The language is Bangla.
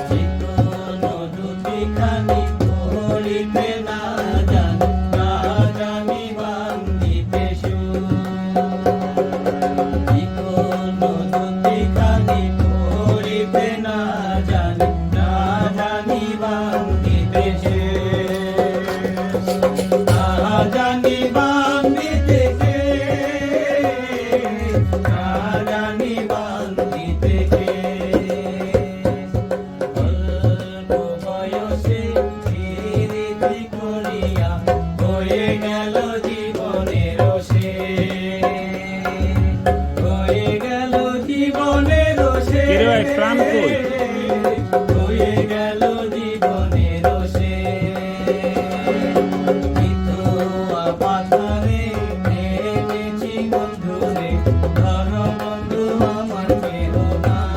চিকনো দুটিখানি পড়িতে না জানি, না জানি বান্ধিতে সুর। চিকনো দুটিখানি পড়িতে না জানি, না জানি বান্ধিতে সুর। না জানি বান্ধিতে সুর, না জানি বান্ধিতে সুর। অল্প বয়সে প্রীতি করিয়া হয়ে গেল জীবনের শেষ, হয়ে গেল জীবনের শেষ, কিরে ভাই, প্রাণ কই? হয়ে গেল জীবনের শেষ। বিধবা পাথারে নেমেছি বন্ধুরে, ধর বন্ধু আমার কেহ নাই।